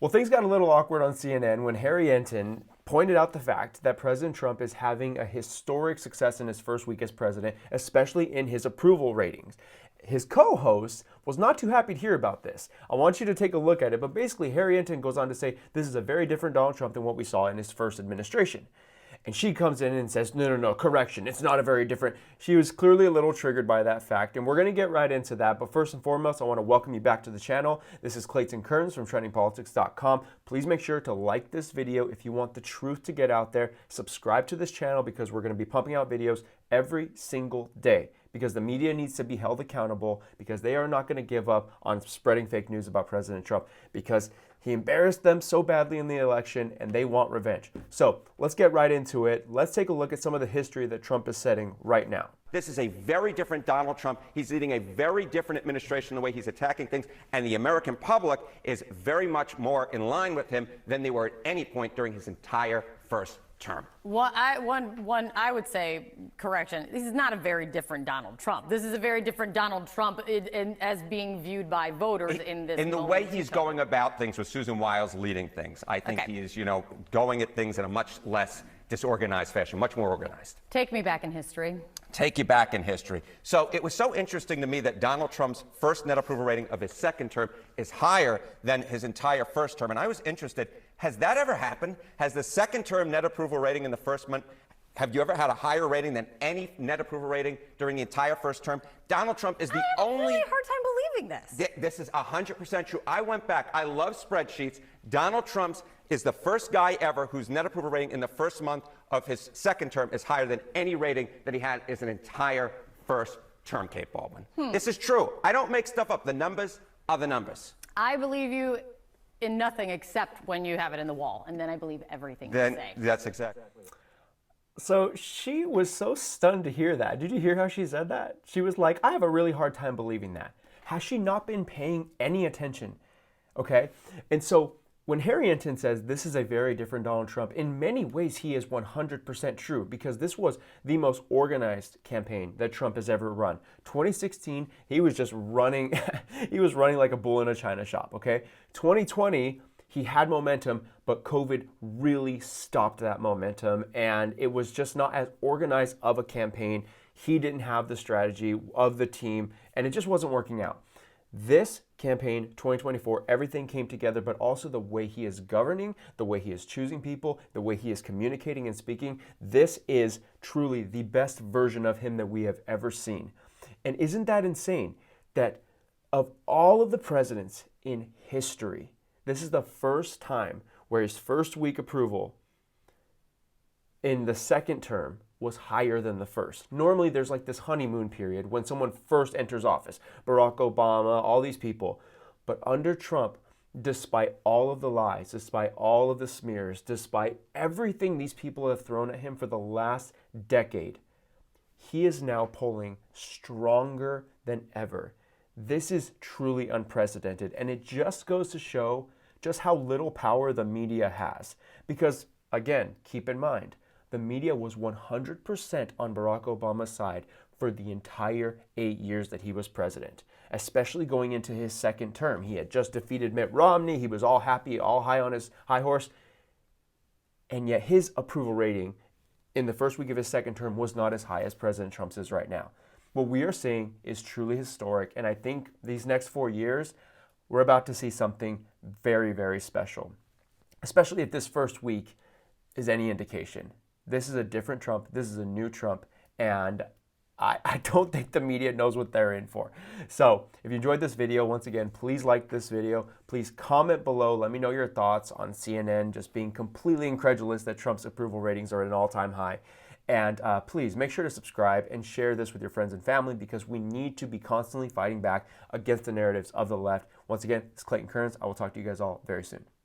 Well, things got a little awkward on CNN when Harry Enton pointed out the fact that President Trump is having a historic success in his first week as president, especially in his approval ratings. His co-host was not too happy to hear about this. I want you to take a look at it, but basically Harry Enton goes on to say this is a very different Donald Trump than what we saw in his first administration. And she comes in and says, no, correction, it's not a very different. She was clearly a little triggered by that fact, and we're going to get right into that. But first and foremost, I want to welcome you back to the channel. This is Clayton Kearns from TrendingPolitics.com. Please make sure to like this video if you want the truth to get out there. Subscribe to this channel because we're going to be pumping out videos every single day, because the media needs to be held accountable, because they are not going to give up on spreading fake news about President Trump, because he embarrassed them so badly in the election and they want revenge. So let's get right into it. Let's take a look at some of the history that Trump is setting right now. This is a very different Donald Trump. He's leading a very different administration, the way he's attacking things, and the American public is very much more in line with him than they were at any point during his entire first term. Well, I would say, correction, this is not a very different Donald Trump. This is a very different Donald Trump as being viewed by voters in this In the way he's going about things with Susan Wiles leading things. I think he is, going at things in a much less disorganized fashion, much more organized. Take me back in history. Take you back in history. So it was so interesting to me that Donald Trump's first net approval rating of his second term is higher than his entire first term. And I was interested, has that ever happened? Has the second term net approval rating in the first month, have you ever had a higher rating than any net approval rating during the entire first term? Donald Trump is the only... I have a really hard time believing this. This is 100% true. I went back. I love spreadsheets. Donald Trump's is the first guy ever whose net approval rating in the first month of his second term is higher than any rating that he had in an entire first term, Kate Baldwin. This is true. I don't make stuff up. The numbers are the numbers. I believe you in nothing except when you have it in the wall, and then I believe everything you say. That's exactly. So she was so stunned to hear that. Did you hear how she said that? She was like, I have a really hard time believing that. Has she not been paying any attention? Okay. And so when Harry Enton says this is a very different Donald Trump, in many ways he is 100% true, because this was the most organized campaign that Trump has ever run. 2016, he was just running, he was running like a bull in a china shop, okay? 2020, he had momentum, but COVID really stopped that momentum, and it was just not as organized of a campaign. He didn't have the strategy of the team, and it just wasn't working out. This campaign, 2024, everything came together, but also the way he is governing, the way he is choosing people, the way he is communicating and speaking. This is truly the best version of him that we have ever seen. And isn't that insane that of all of the presidents in history, this is the first time where his first week approval in the second term was higher than the first. Normally there's like this honeymoon period when someone first enters office. Barack Obama, all these people. But under Trump, despite all of the lies, despite all of the smears, despite everything these people have thrown at him for the last decade, he is now polling stronger than ever. This is truly unprecedented, and it just goes to show just how little power the media has. Because, again, keep in mind, the media was 100% on Barack Obama's side for the entire 8 years that he was president, especially going into his second term. He had just defeated Mitt Romney. He was all happy, all high on his high horse. And yet his approval rating in the first week of his second term was not as high as President Trump's is right now. What we are seeing is truly historic. And I think these next 4 years, we're about to see something very, very special, especially if this first week is any indication. This is a different Trump. This is a new Trump. And I don't think the media knows what they're in for. So if you enjoyed this video, once again, please like this video. Please comment below. Let me know your thoughts on CNN just being completely incredulous that Trump's approval ratings are at an all-time high. And please make sure to subscribe and share this with your friends and family, because we need to be constantly fighting back against the narratives of the left. Once again, it's Clayton Kearns. I will talk to you guys all very soon.